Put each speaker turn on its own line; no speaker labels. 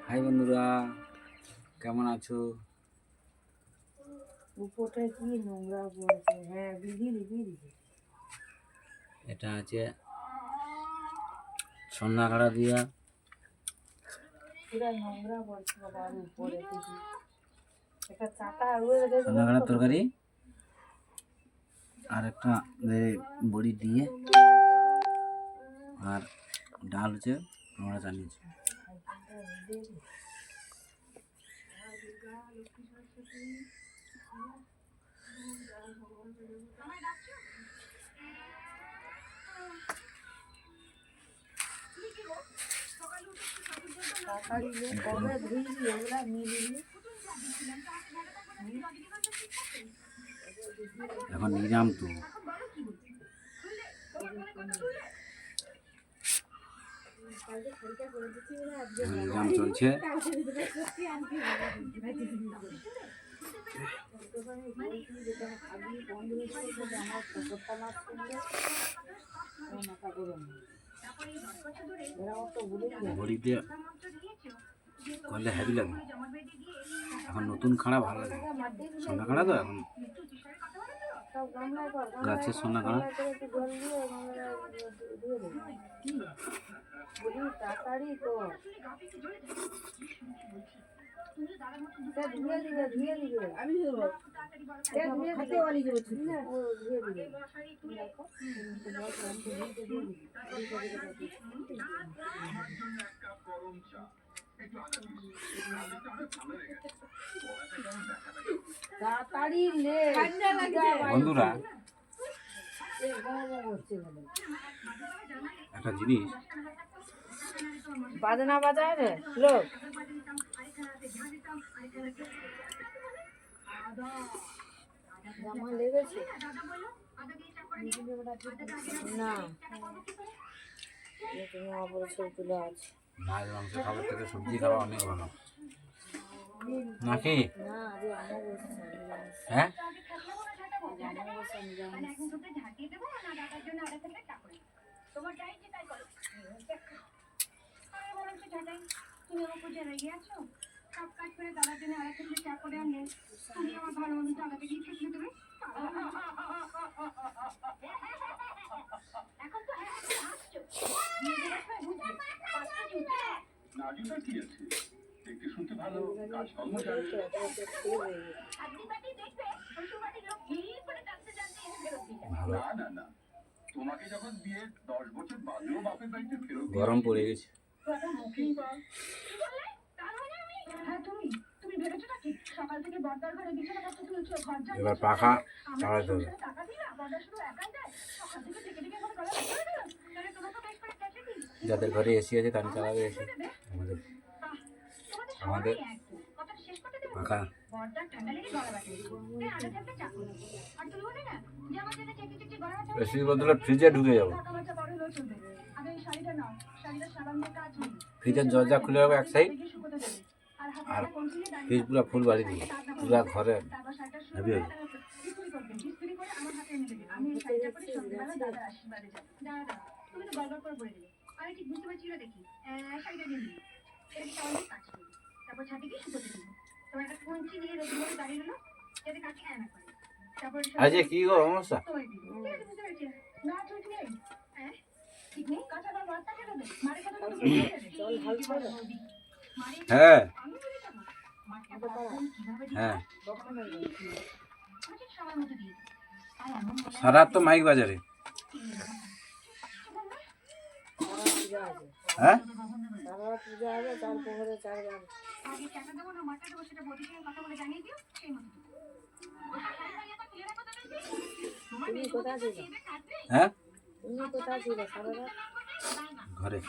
High বন্ধুরা, কেমন আছো?
উপরটা কি নোংরা পড়েছে। হ্যাঁ, বিড়ি
এটা আছে সন্নাখাড়া দিয়া
পুরা নোংরা পড়ছে বাবার উপরে দিদি। একটা চাকা রয়েছে
সন্নাখাড়ার তরকারি আর একটা বড়ি দিয়ে আর ডাল হচ্ছে আমরা জানিয়েছি। এখন নিজাম তো নিজাম চলছে। বড়িতে করলে হেভি লাগে। এখন নতুন খাড়া ভালো লাগে, সোনা খাড়া তো এখন গাছের সোনা খাড়া। বন্ধুরা, একটা জিনিস
বাজনা বাজায় রে লোক জামা লেগেছে না, তুমি অবশ্যই তুলে আছে।
মাছ মাংস খাবার থেকে সবজি খাওয়া অনেক ভালো নাকি? হ্যাঁ, গরম পড়ে গেছে। এবার পাখা চালাতে হবে। যাদের ঘরে এসি আছে তারা চালাবে এসি, আমাদের পাখা। এসির বদলে ফ্রিজে ঢুকে যাবো। ফ্রিজের দরজা খুলে যাবে এক সাইড, আর ফ্রিজ পুরো ফুল বাড়ি দিয়ে পুরা ঘরে হেভি হবে। আজকে কি গো সমস্যা? হ্যাঁ হ্যাঁ, সারা তো মাইক বাজারে। হ্যাঁ, হ্যাঁ ঘরে।